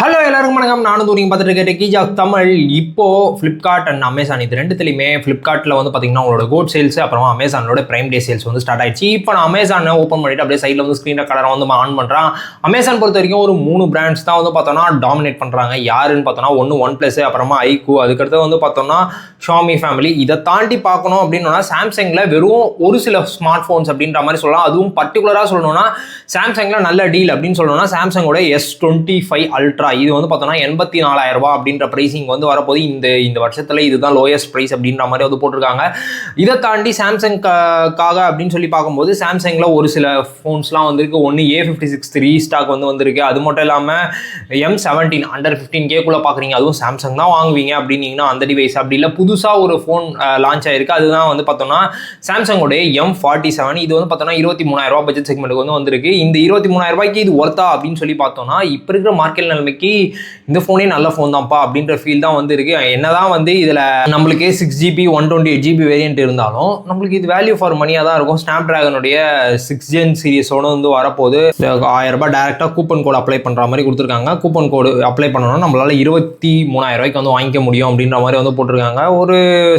Hello எல்லாருக்கும் வணக்கம். நானும் தூரிங்க பார்த்துட்டு இருக்கேன் டெக்கி தமிழ். இப்போ ஃப்ளிப்கார்ட் அண்ட் அமேசான் இது ரெண்டுத்துலையுமே ஃப்ளிப்கார்ட்டில் வந்து பார்த்தீங்கன்னா உங்களோட கோட் சேல்ஸ், அப்புறமா அமேசானோட பிரைம் டே சேல்ஸ் வந்து ஸ்டார்ட் ஆயிடுச்சு. இப்போ நான் அமேசானை ஓப்பன் பண்ணிட்டு அப்படியே சைடில் வந்து ஸ்க்ரீன் ரெக்கார்டரை வந்து ஆன் பண்ணுறான். அமேசான் பொறுத்த வரைக்கும் ஒரு 3 பிராண்ட்ஸ் தான் வந்து பார்த்தோன்னா டாமினேட் பண்ணுறாங்க. யாருன்னு பார்த்தோன்னா ஒன்று ஒன் ப்ளஸ், அப்புறமா ஐக்கூ, அதுக்கடுத்து வந்து பார்த்தோன்னா ஷாமி ஃபேமிலி. இதை தாண்டி பார்க்கணும் அப்படின்னா சாம்சங்கில் வெறும் ஒரு சில ஸ்மார்ட் ஃபோன்ஸ் அப்படின்ற மாதிரி சொல்லலாம். அதுவும் பர்டிகுலராக சொல்லணும்னா சாம்சங்கில் நல்ல டீல் அப்படின்னு சொல்லணும்னா சாம்சங்கோட S25 அல்ட்ரா இது வந்து பார்த்தோன்னா 84,000 ரூபாய் அப்படின்ற ப்ரைஸிங் வந்து வரப்போது. இந்த வருஷத்தில் இதுதான் லோயஸ்ட் ப்ரைஸ் அப்படின்ற மாதிரி வந்து போட்டிருக்காங்க. இதை தாண்டி சாம்சங்காக அப்படின்னு சொல்லி பார்க்கும்போது சாம்சங்கில் ஒரு சில ஃபோன்ஸ்லாம் வந்துருக்கு. ஒன்று A56 ரீஸ்டாக் வந்திருக்கு. அது மட்டும் இல்லாமல் M17 அண்டர் 15K பார்க்குறீங்க, அதுவும் சாம்சங் தான் வாங்குவீங்க அப்படின்னீங்கன்னா அந்த டிவைஸ். அப்படி இல்லை புதுசாக ஒரு ஃபோன் லான்ச் ஆயிருக்கு, அதுதான் வந்து பார்த்தோன்னா சாம்சங்கோடைய M47. இது வந்து பார்த்தோன்னா 23,000 ரூபாய் பட்ஜெட் செக்மெண்ட்டுக்கு வந்திருக்கு. இந்த 23,000 ரூபாய்க்கு இது ஒர்த்தா அப்படின்னு சொல்லி பார்த்தோம்னா இப்போ இருக்கிற மார்க்கெட் நிலைமைக்கு இந்த ஃபோனே நல்ல ஃபோன் தான்ப்பா அப்படின்ற ஃபீல் தான் இருக்கு. என்னதான் இதில் நம்மளுக்கு 6GB 128GB வேரியன்ட் இருந்தாலும் நம்மளுக்கு இது வேல்யூ ஃபார் மணியாக தான் இருக்கும். ஸ்னாப் டிராகனுடைய 6th Gen சீரிஸோட வரப்போது 1000 ரூபாய் டேரெக்டாக கூப்பன் கோடு அப்ளை பண்ணுற மாதிரி கொடுத்துருக்காங்க. கூப்பன் கோடு அப்ளை பண்ணணும்னா நம்மளால 23,000 ரூபாய்க்கு வாங்கிக்க முடியும் அப்படின்ற மாதிரி போட்டிருக்காங்க. ஒரு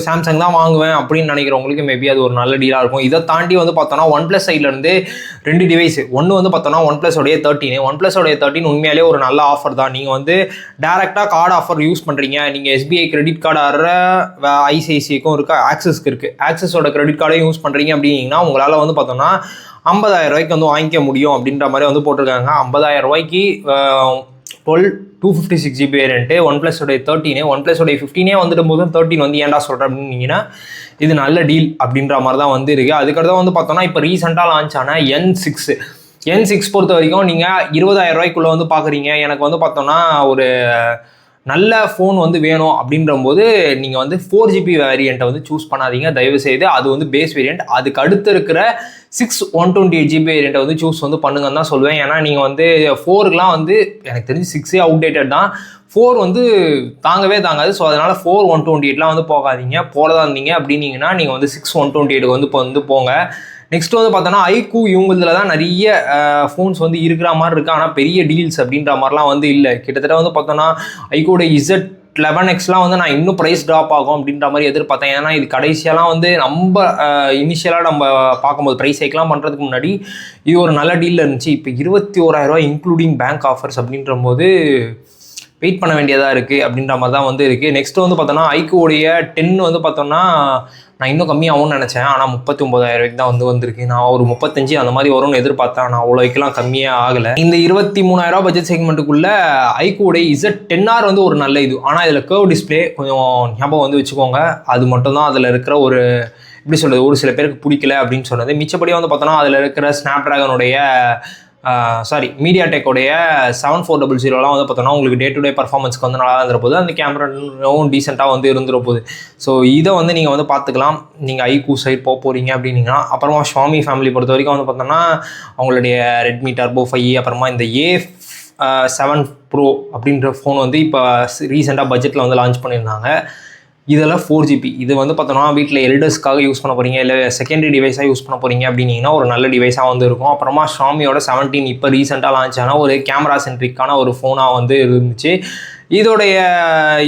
சாம்சங் தான் வாங்குவேன் அப்படின்னு நினைக்கிறவங்களுக்கு மேபி அது ஒரு நல்ல டீலாக இருக்கும். இதை தாண்டி பார்த்தோன்னா ஒன் பிளஸ் சைட்லேருந்து 2 டிவைஸ். ஒன்று பார்த்தோன்னா ஒன் பிளஸோடைய 13 உண்மையாலே ஒரு நல்ல ஆஃபர் தான். நீங்கள் டேரெக்டாக கார்டு ஆஃபர் யூஸ் பண்ணுறீங்க, நீங்கள் SBI கிரெடிட் கார்டு ஆடுற ICICIக்கும் இருக்குது, ஆக்சிஸ்க்கு இருக்குது, ஆக்சிஸோட கிரெடிட் கார்டையும் யூஸ் பண்ணுறீங்க அப்படின்னா உங்களால் பார்த்தோன்னா 50,000 ரூபாய்க்கு வாங்கிக்க முடியும் அப்படின்ற மாதிரி போட்டிருக்காங்க. 50,000 ரூபாய்க்கு 256GB வேரியன்ட்டு, ஒன் பிளஸோடைய 13, ஒன் பிளஸோடைய 15 வந்துடும் போது 13 ஏன்டா சொல்கிறேன் அப்படின்னீங்கன்னா இது நல்ல டீல் அப்படின்ற மாதிரி தான் இருக்குது. அதுக்கடுத்து பார்த்தோன்னா இப்போ ரீசெண்டாக லான்ச் ஆன N6 பொறுத்த வரைக்கும் நீங்கள் 20,000 ரூபாய்க்குள்ளே பார்க்குறீங்க, எனக்கு பார்த்தோன்னா ஒரு நல்ல ஃபோன் வேணும் அப்படின்ற போது நீங்கள் 4GB வேரியண்ட்டை சூஸ் பண்ணாதீங்க தயவுசெய்து. அது பேஸ் வேரியண்ட். அதுக்கு அடுத்து இருக்கிற 128GB வேரியண்ட்டை சூஸ் பண்ணுங்கன்னு தான் சொல்லுவேன். ஏன்னா நீங்கள் 4க்குலாம் எனக்கு தெரிஞ்சு 6 அவுடேட்டட் தான். 4 தாங்கவே தாங்காது. ஸோ அதனால் 4 128லாம் போகாதீங்க. போகிறதா இருந்தீங்க அப்படின்னீங்கன்னா நீங்கள் 6 128க்கு போங்க. நெக்ஸ்ட் பார்த்தோன்னா ஐக்கூ, இவங்களதில் தான் நிறைய ஃபோன்ஸ் இருக்கிற மாதிரி இருக்குது. ஆனால் பெரிய டீல்ஸ் அப்படின்ற மாதிரிலாம் இல்லை. கிட்டத்தட்ட பார்த்தோன்னா ஐக்கூட Z11Xலாம் நான் இன்னும் ப்ரைஸ் ட்ராப் ஆகும் அப்படின்ற மாதிரி எதிர்பார்த்தேன். ஏன்னா இது கடைசியெல்லாம் நம்ம இனிஷியலாக நம்ம பார்க்கும்போது ப்ரைஸ் ஹைக்லாம் பண்ணுறதுக்கு முன்னாடி இது ஒரு நல்ல டீலில் இருந்துச்சு. இப்போ 21,000 ரூபாய் இன்க்ளூடிங் பேங்க் ஆஃபர்ஸ் அப்படின்ற போது வெயிட் பண்ண வேண்டியதாக இருக்குது அப்படின்ற மாதிரி தான் இருக்குது. நெக்ஸ்ட் பார்த்தோன்னா ஐக்கூடைய 10 பார்த்தோன்னா நான் இன்னும் கம்மியாகும்னு நினச்சேன். ஆனால் 39,000 ரூபாய்க்கு தான் வந்திருக்கு. நான் ஒரு 35 அந்த மாதிரி வரும்னு எதிர்பார்த்தேன். ஆனால் அவ்வளோக்கெல்லாம் கம்மியாக ஆகலை. இந்த 23,000 ரூபாய் பட்ஜெட் செக்மெண்ட்டுக்குள்ளே ஐக்கூடைய Z10R ஒரு நல்ல இது. ஆனால் இதில் கர்வ் டிஸ்பிளே கொஞ்சம் ஞாபகம் வச்சுக்கோங்க. அது மட்டும்தான் அதில் இருக்கிற ஒரு எப்படி சொல்கிறது, ஒரு சில பேருக்கு பிடிக்கல அப்படின்னு சொன்னது. மிச்சப்படி பார்த்தோன்னா அதில் இருக்கிற ஸ்னாப் டிராகனுடைய மீடியாடெக்கோடைய 7400 பார்த்தோன்னா உங்களுக்கு டே டு டே பர்ஃபார்மன்ஸ்க்கு நல்லா இருந்துற போது, அந்த கேமராவும் டீசெண்டாக இருந்துற போது. ஸோ இதை நீங்கள் பார்த்துக்கலாம். நீங்கள் ஐக்கூ சைட் போகிறீங்க அப்படின்னீங்கன்னா. அப்புறமா ஷாமி ஃபேமிலி பொறுத்த வரைக்கும் பார்த்தோன்னா அவங்களுடைய ரெட்மி டர்போ 5, அப்புறமா இந்த A7 Pro அப்படின்ற ஃபோன் இப்போ ரீசெண்டாக பட்ஜெட்டில் லான்ச் பண்ணியிருந்தாங்க. இதெல்லாம் 4GB. இது பார்த்தோன்னா வீட்டில் எல்டர்ஸ்க்காக யூஸ் பண்ண போகிறீங்க, இல்லை செகண்டரி டிவைஸாக யூஸ் பண்ண போகிறீங்க அப்படின்னீங்கன்னா ஒரு நல்ல டிவைஸாக இருக்கும். அப்புறமா ஷாமியோட 17 இப்போ ரீசெண்டாக லான்ச் ஆன ஒரு கேமரா சென்ட்ரிக்கான ஒரு ஃபோனாக இருந்துச்சு. இதோடைய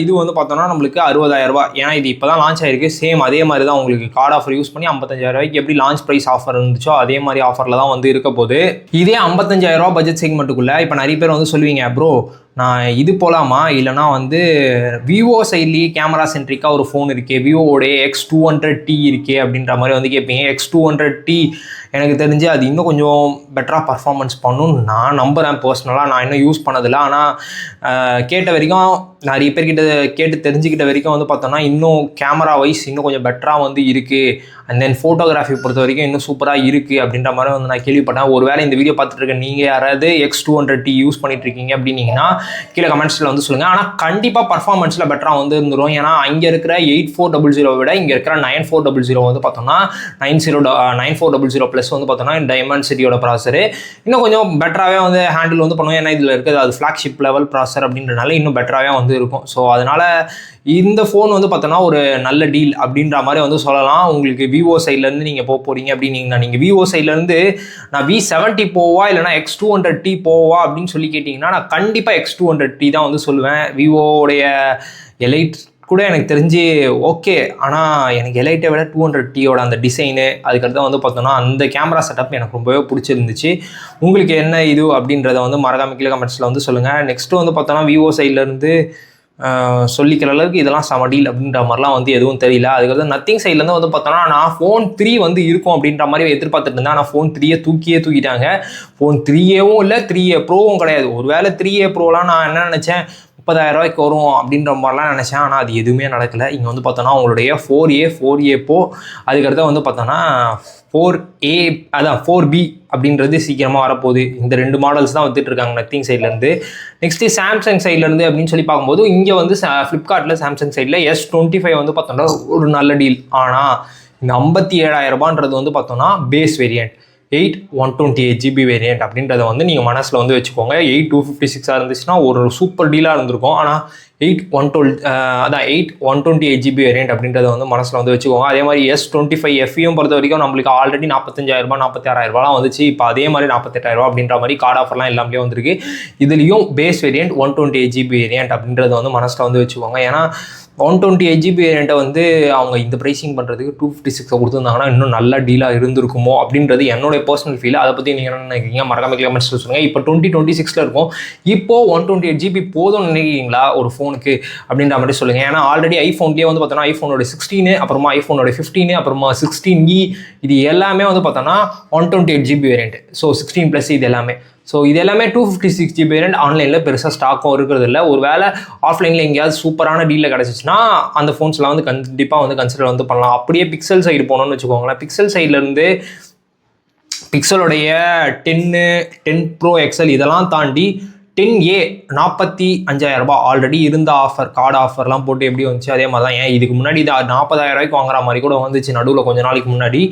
இது பார்த்தோன்னா நம்மளுக்கு 60,000 ரூபாய். ஏன்னா இது இப்போ தான் லான்ச் ஆகிருக்கு. சேம் அதே மாதிரி தான் உங்களுக்கு கார்டு ஆஃபர் யூஸ் பண்ணி 55,000 ரூபாய்க்கு எப்படி லான்ச் ப்ரைஸ் ஆஃபர் இருந்துச்சோ அதே மாதிரி ஆஃபரில் தான் இருக்க போது. இதே 55,000 ரூபா பட்ஜெட் செக்மெண்ட்டுக்குள்ளே இப்போ நிறைய பேர் சொல்லுவீங்க, ப்ரோ நான் இது போகலாமா, இல்லைனா விவோ சைட்லேயே கேமரா சென்ட்ரிக்காக ஒரு ஃபோன் இருக்கே, விவோடைய X200T இருக்கே அப்படின்ற மாதிரி கேட்பீங்க. X200T எனக்கு தெரிஞ்சு அது இன்னும் கொஞ்சம் பெட்டராக பர்ஃபார்மன்ஸ் பண்ணணும்னு நான் நம்புகிறேன். பர்சனலாக நான் இன்னும் யூஸ் பண்ணதில்லை. ஆனால் கேட்ட வரைக்கும் நிறைய பேர்கிட்ட கேட்டு தெரிஞ்சுக்கிட்ட வரைக்கும் பார்த்தோன்னா இன்னும் கேமரா வைஸ் இன்னும் கொஞ்சம் பெட்டராக இருக்குது. அண்ட் தென் ஃபோட்டோகிராஃபி பொறுத்த வரைக்கும் இன்னும் சூப்பராக இருக்குது அப்படின்ற மாதிரி நான் கேள்விப்பட்டேன். ஒரு வேளை இந்த வீடியோ பார்த்துட்டு இருக்க நீங்கள் யாராவது X200T யூஸ் பண்ணிட்டு இருக்கீங்க அப்படின்னீங்கன்னா கீழே கமெண்ட்ஸில் சொல்லுங்கள். ஆனால் கண்டிப்பாக பர்ஃபார்மன்ஸில் பெட்டராக இருந்துடும். ஏன்னா அங்கே இருக்கிற 8400 விட இங்கே இருக்கிற 9400 பார்த்தோன்னா 9400 ப்ளஸ் பார்த்தோன்னா டைமண்ட் சிட்டியோட ப்ராசரு இன்னும் கொஞ்சம் பெட்டராகவே ஹேண்டில் பண்ணுவோம். ஏன்னா இதில் இருக்கிறது அது ஃப்ளாக்ஷிப் லெவல் ப்ராசர் அப்படின்றனால இன்னும் பெட்டராகவே இருக்கும். ஸோ அதனால் இந்த ஃபோன் பார்த்தோன்னா ஒரு நல்ல டீல் அப்படின்ற மாதிரி சொல்லலாம். உங்களுக்கு விவோ சைட்லேருந்து நீங்கள் போகிறீங்க அப்படின்னீங்கன்னா நீங்கள் விவோ சைட்லேருந்து நான் V70 போவா இல்லைனா X200T போவா அப்படின்னு சொல்லி கேட்டிங்கன்னா நான் கண்டிப்பாக X200 X200T தான் வந்து சொல்லுவேன். விவோடைய எலைட் கூட எனக்கு தெரிஞ்சு ஓகே, ஆனால் எனக்கு எலைட்டை விட 200Tயோட அந்த டிசைனு அதுக்கடுத்து வந்து பார்த்தோன்னா அந்த கேமரா செட்டப் எனக்கு ரொம்பவே பிடிச்சிருந்துச்சு. உங்களுக்கு என்ன இது அப்படின்றத வந்து மறக்காம கீழே கமெண்ட்ஸில் வந்து சொல்லுங்கள். நெக்ஸ்ட்டு வந்து பார்த்தோன்னா விவோ சைட்லேருந்து சொல்லிக்கிற அளவுக்கு இதெல்லாம் செம டீல் அப்படின்ற மாதிரிலாம் வந்து எதுவும் தெரியல. அதுக்கடுத்து நத்திங் சைட்லேருந்து வந்து பார்த்தோன்னா நான் ஃபோன் 3 வந்து இருக்கும் அப்படின்ற மாதிரி எதிர்பார்த்துட்டு இருந்தேன். ஆனால் ஃபோன் 3 தூக்கிட்டாங்க. ஃபோன் 3ஏவும் இல்லை 3A ப்ரோவும் கிடையாது. ஒரு வேளை 3A ப்ரோலாம் நான் என்ன நினச்சேன், 30,000 வரும் அப்படின்ற மாதிரிலாம் நினச்சேன். ஆனால் அது எதுவுமே நடக்கலை. இங்கே வந்து பார்த்தோன்னா உங்களுடைய 4A ப்ரோ, அதுக்கடுத்து வந்து பார்த்தோன்னா 4A அதான் 4B அப்படின்றது சீக்கிரமாக வரப்போகுது. இந்த 2 மாடல்ஸ் தான் வந்துட்டு இருக்காங்க நத்திங் சைட்லேருந்து. நெக்ஸ்ட்டு சாம்சங் சைட்லேருந்து அப்படின்னு சொல்லி பார்க்கும்போது இங்கே வந்து ஃப்ளிப்கார்ட்டில் சாம்சங் சைடில் S25 வந்து பார்த்தோன்னா ஒரு நல்ல டீல். ஆனால் இந்த 57,000 வந்து பார்த்தோன்னா பேஸ் வேரியண்ட் 8 128GB வேரியண்ட் அப்படின்றத வந்து நீங்கள் மனசில் வந்து வச்சுக்கோங்க. 8 256 இருந்துச்சுன்னா ஒரு சூப்பர் டீலாக இருந்திருக்கும். ஆனால் 8 128GB வேரியண்ட் அப்படின்றத வந்து மனசில் வந்து வச்சுக்கோங்க. அதே மாதிரி S25 FEயும் பொறுத்த வரைக்கும் நம்மளுக்கு ஆல்ரெடி 45,000 46,000 வந்துச்சு. இப்போ அதே மாதிரி 48,000 அப்படின்ற மாதிரி கார்டு ஆஃபர்லாம் எல்லாமே வந்திருக்கு. இதுலேயும் பேஸ் வேரியண்ட் 128GB வேரியண்ட் அப்படின்றத வந்து மனசில் வந்து வச்சுக்கோங்க. ஏன்னா 128GB வேரியண்ட்டை வந்து அவங்க இந்த ப்ரைஸிங் பண்ணுறதுக்கு 256 கொடுத்துருந்தாங்கன்னா இன்னும் நல்ல டீலாக இருந்திருக்குமோ அப்படின்றது என்னோட பர்சனல் ஃபீல். அதை பற்றி நீங்கள் என்ன நினைக்கிறீங்க மறக்காம கமெண்ட்ஸில் சொல்லுங்கள். இப்போ 2026 இருக்கும். இப்போது 128GB போதும்னு நினைக்கிறீங்களா ஒரு ஃபோனுக்கு அப்படின்ற மாதிரி சொல்லுங்கள். ஏன்னா ஆல்ரெடி ஐஃபோன்லேயே வந்து பார்த்தோன்னா ஐஃபோனோட 16, அப்புறமா ஐஃபோனோட 15, அப்புறமா 16E இது எல்லாமே வந்து பார்த்தோன்னா 128GB வேரியண்ட். ஸோ 16+ இது எல்லாமே. ஸோ இது எல்லாமே 256GB வேரியண்ட். ஆன்லைனில் பெருசாக ஸ்டாக்கும் இருக்கிறது இல்லை. ஒரு வேளை ஆஃப்லைனில் எங்கேயாவது சூப்பரான டீலில் கிடச்சிச்சின்னா அந்த ஃபோன்ஸ்லாம் வந்து கண்டிப்பாக வந்து கன்சிடர் வந்து பண்ணலாம். அப்படியே பிக்சல் சைடு போனோம்னு வச்சுக்கோங்களேன். பிக்சல் சைட்லேருந்து பிக்சலுடைய 10 Pro XL இதெல்லாம் தாண்டி 10A 45,000 ஆல்ரெடி இருந்த ஆஃபர், கார்டு ஆஃபர்லாம் போட்டு எப்படி வந்துச்சு அதே மாதிரி தான். ஏன் இதுக்கு முன்னாடி இது 40,000 வாங்குற மாதிரி கூட வந்துச்சு நடுவில் கொஞ்சம் நாளைக்கு முன்னாடி.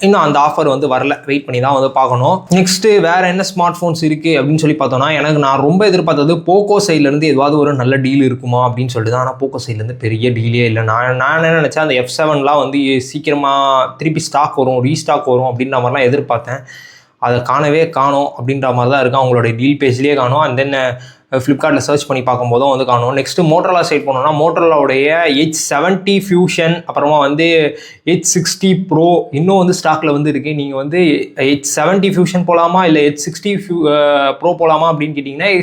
இன்னும் அந்த ஆஃபர் வந்து வரல, வெயிட் பண்ணி தான் வந்து பார்க்கணும். நெக்ஸ்ட்டு வேறு என்ன ஸ்மார்ட் ஃபோன்ஸ் இருக்குது அப்படின்னு சொல்லி பார்த்தோன்னா நான் ரொம்ப எதிர்பார்த்தது போக்கோ சைட்லேருந்து ஏதாவது ஒரு நல்ல டீல் இருக்குமா அப்படின்னு சொல்லிட்டு தான். ஆனால் போக்கோ சைட்லேருந்து பெரிய டீலே இல்லை. நான் என்ன நினச்சேன், அந்த F7லாம் வந்து சீக்கிரமாக திருப்பி ஸ்டாக் வரும், ரீஸ்டாக் வரும் அப்படின்ற மாதிரிலாம் எதிர்பார்த்தேன். அதை காணோம் அப்படின்ற மாதிரி தான் இருக்குது. அவங்களோட டீல் பேஜ்லேயே காணோம். அண்ட் தென் ஃப்ளிப்கார்ட்டில் சர்ச் பண்ணி பார்க்கும்போதும் வந்து காணும். நெக்ஸ்ட்டு மோட்டரோலா சைட் போனோம்னா மோட்டரோலாவுடைய H70 ஃபியூஷன், அப்புறமா வந்து H60 ப்ரோ இன்னும் வந்து ஸ்டாக்கில் வந்து இருக்குது. நீங்கள் வந்து H70 ஃபியூஷன் போகலாமா இல்லை H60 ப்ரோ போகலாமா அப்படின்னு கேட்டிங்கன்னா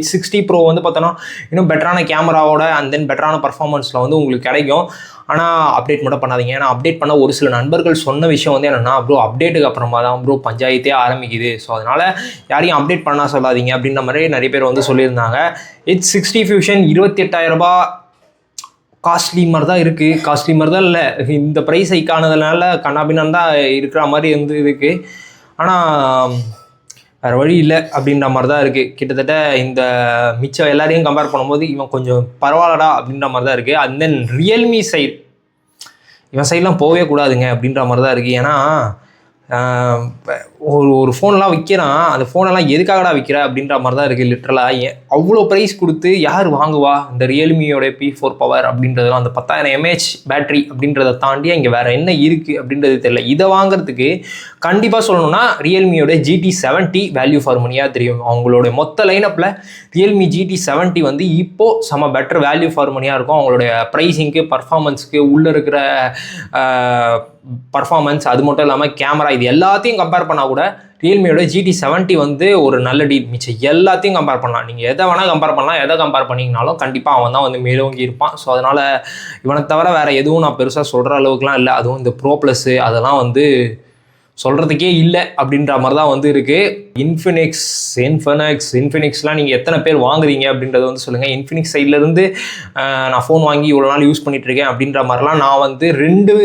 H60 ப்ரோ வந்து பார்த்தோன்னா இன்னும் பெட்டரான கேமராவோட அண்ட் தென் பெட்டரான பர்ஃபார்மன்ஸில் வந்து உங்களுக்கு கிடைக்கும். ஆனால் அப்டேட் மட்டும் பண்ணாதீங்க. ஏன்னா அப்டேட் பண்ண ஒரு சில நண்பர்கள் சொன்ன விஷயம் வந்து என்னென்னா, ப்ரோ அப்டேட்டுக்கு அப்புறமா தான் ப்ரோ பஞ்சாயத்தே ஆரம்பிக்குது. ஸோ அதனால் யாரையும் அப்டேட் பண்ண சொல்லாதீங்க அப்படின்ற மாதிரி நிறைய பேர் வந்து சொல்லியிருந்தாங்க. H60 ஃபியூஷன் 28,000 காஸ்ட்லி மாதிரி தான் இருக்குது. காஸ்ட்லி மாதிரி தான் இல்லை, இந்த ப்ரைஸ் ஹைக் ஆனதுனால கண்ணாபின்னான் தான் இருக்கிற மாதிரி வந்து இருக்குது. ஆனால் வேறு வழி இல்லை அப்படின்ற மாதிரி தான் இருக்குது. கிட்டத்தட்ட இந்த மிச்சம் எல்லாரையும் கம்பேர் பண்ணும்போது இவன் கொஞ்சம் பரவாயில்லடா அப்படின்ற மாதிரி தான் இருக்குது. அண்ட் தென் ரியல்மி சைட், இவன் சைட்லாம் போகவே கூடாதுங்க அப்படின்ற மாதிரி தான் இருக்குது. ஏன்னா ஒரு ஃபோனெலாம் விற்கிறான், அந்த ஃபோனெல்லாம் எதுக்காகடா விற்கிற அப்படின்ற மாதிரி தான் இருக்குது. லிட்ரலாக அவ்வளோ ப்ரைஸ் கொடுத்து யார் வாங்குவா இந்த ரியல்மியோட P4 பவர் அப்படின்றதெல்லாம்? அந்த 10,000 mAh பேட்ரி அப்படின்றத தாண்டி இங்கே வேறு என்ன இருக்குது அப்படின்றது தெரியல. இதை வாங்குறதுக்கு கண்டிப்பாக சொல்லணும்னா ரியல்மியோட GT70 வேல்யூ ஃபார் மணியாக தெரியும். அவங்களோட மொத்த லைனப்பில் ரியல்மி GT70 வந்து இப்போது செம பெட்டர் வேல்யூ ஃபார் மணியாக இருக்கும். அவங்களுடைய ப்ரைஸிங்க்கு, பர்ஃபார்மன்ஸுக்கு, உள்ளே இருக்கிற பர்ஃபார்மன்ஸ், அது மட்டும் இல்லாமல் கேமரா, இது எல்லாத்தையும் கம்பேர் பண்ணால் கூட ரியல்மியோட GT70 வந்து ஒரு நல்ல டீல். மிச்சம் எல்லாத்தையும் கம்பேர் பண்ணலாம். நீங்கள் எதை வேணால் கம்பேர் பண்ணலாம். எதை கம்பேர் பண்ணிங்கனாலும் கண்டிப்பாக அவன் தான் வந்து மேலோங்கி இருப்பான். ஸோ அதனால் இவனை தவிர வேறு எதுவும் நான் பெருசாக சொல்கிற அளவுக்குலாம் இல்லை. அதுவும் இந்த ப்ரோ ப்ளஸ்ஸு அதெல்லாம் வந்து சொல்கிறதுக்கே இல்லை அப்படின்ற மாதிரி தான் வந்து இருக்குது. இன்ஃபினிக்ஸ்லாம் நீங்கள் எத்தனை பேர் வாங்குறீங்க அப்படின்றத வந்து சொல்லுங்கள். இன்ஃபினிக்ஸ் சைட்லேருந்து நான் ஃபோன் வாங்கி இவ்வளோ நாள் யூஸ் பண்ணிகிட்ருக்கேன் அப்படின்ற மாதிரிலாம் நான் வந்து 2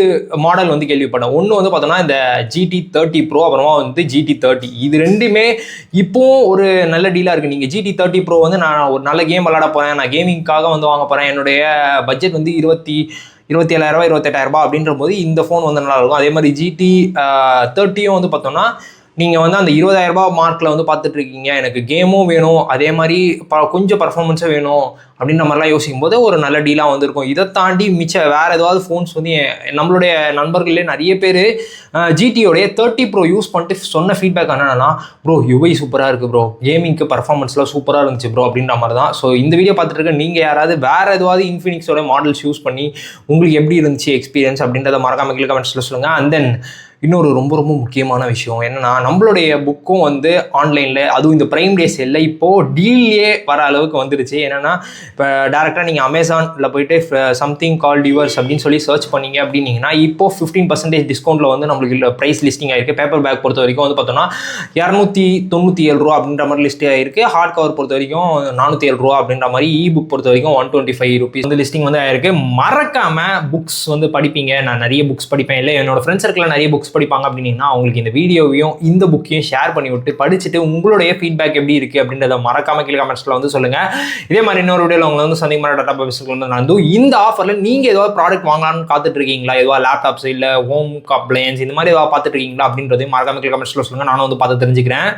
மாடல் வந்து கேள்விப்பட்டேன். ஒன்று வந்து பார்த்தோன்னா இந்த GT30 ப்ரோ, அப்புறமா வந்து GT30. இது ரெண்டுமே இப்போது ஒரு நல்ல டீலாக இருக்குது. நீங்கள் GT30 ப்ரோ வந்து நான் ஒரு நல்ல கேம் விளாட போகிறேன், நான் கேமிங்காக வந்து வாங்க போகிறேன், என்னுடைய பட்ஜெட் வந்து 27,000 28,000 அப்படின்ற போது இந்த ஃபோன் வந்து நல்லாயிருக்கும். அதே மாதிரி GT30 வந்து பார்த்தோன்னா நீங்கள் வந்து அந்த 20,000 ரூபாய் மார்க்கில் வந்து பார்த்துட்டு இருக்கீங்க, எனக்கு கேமும் வேணும் அதே மாதிரி கொஞ்சம் பர்ஃபார்மன்ஸும் வேணும் அப்படின்ற மாதிரிலாம் யோசிக்கும் போது ஒரு நல்ல டீலாக வந்திருக்கும். இதை தாண்டி மிச்சம் வேறு ஏதாவது ஃபோன்ஸ் வந்து நம்மளுடைய நண்பர்களே நிறைய பேர் ஜிடியோடைய 30 Pro யூஸ் பண்ணிட்டு சொன்ன ஃபீட்பேக் என்னன்னா, ப்ரோ யூஐ சூப்பராக இருக்குது ப்ரோ, கேமிங்க்கு பர்ஃபார்மன்ஸ்லாம் சூப்பராக இருந்துச்சு ப்ரோ அப்படின்ற மாதிரி தான். ஸோ இந்த வீடியோ பார்த்துட்டு இருக்க நீங்கள் யாராவது வேறு ஏதாவது இன்ஃபினிக்ஸோட மாடல்ஸ் யூஸ் பண்ணி உங்களுக்கு எப்படி இருந்துச்சு எக்ஸ்பீரியன்ஸ் அப்படின்றத மறக்காம கீழே கமெண்ட்ஸில் சொல்லுங்கள். அண்ட் தென் இன்னொரு ரொம்ப ரொம்ப முக்கியமான விஷயம் என்னன்னா, நம்மளுடைய புக்கும் வந்து ஆன்லைனில் அதுவும் இந்த பிரைம் டே சேலில் இப்போது டீல்லே வர அளவுக்கு வந்துருச்சு. என்னென்னா இப்போ டேரெக்டாக நீங்கள் அமேசானில் போயிட்டு சம்திங் கால்ட் யுவர்ஸ் அப்படின்னு சொல்லி சர்ச் பண்ணிங்க அப்படின்னீங்கன்னா இப்போது 15% டிஸ்கவுண்ட்டில் வந்து நம்மளுக்கு ப்ரைஸ் லிஸ்டிங் ஆகிருக்கு. பேப்பர் பேக் பொறுத்த வரைக்கும் வந்து பார்த்தோன்னா 297 ரூபா அப்படின்ற மாதிரி லிஸ்ட் ஆகிருக்கு. ஹார்ட் கவர் பொறுத்த வரைக்கும் 407 ரூபா அப்படின்ற மாதிரி, இ புக் பொறுத்த வரைக்கும் 125 rupees வந்து லிஸ்டிங் வந்து ஆயிருக்கு. மறக்காமல் புக்ஸ் வந்து படிப்பீங்க. நான் நிறைய புக்ஸ் படிப்பேன், இல்லை என்னோட ஃப்ரெண்ட்ஸ் சர்க்கிளில் நிறைய புக்ஸ் படிப்பாங்க அப்படின்னா அவங்களுக்கு இந்த வீடியோவையும் இந்த புக்கையும் ஷேர் பண்ணி விட்டு படிச்சுட்டு உங்களுடைய ஃபீட்பேக் எப்படி இருக்குது அப்படின்றத மறக்காம கீழே கமெண்ட்ஸில் வந்து சொல்லுங்கள். இதே மாதிரி இன்னொரு வீடியோவில் உங்களை வந்து சந்திக்கும் டாடா பை வந்து இந்த ஆஃபரில் நீங்கள் ஏதாவது ப்ராடக்ட் வாங்கலாம்னு காத்துட்டு இருக்கீங்களா, ஏதாவது லேப்டாப்ஸ் இல்லை ஹோம் அப்ளையன்ஸ் இந்த மாதிரி ஏதாவது பார்த்துட்டு இருக்கீங்களா அப்படின்றதையும் மறக்காம கீழே கமெண்ட்ஸில் சொல்லுங்கள். நானும் வந்து பார்த்து தெரிஞ்சுக்கிறேன்.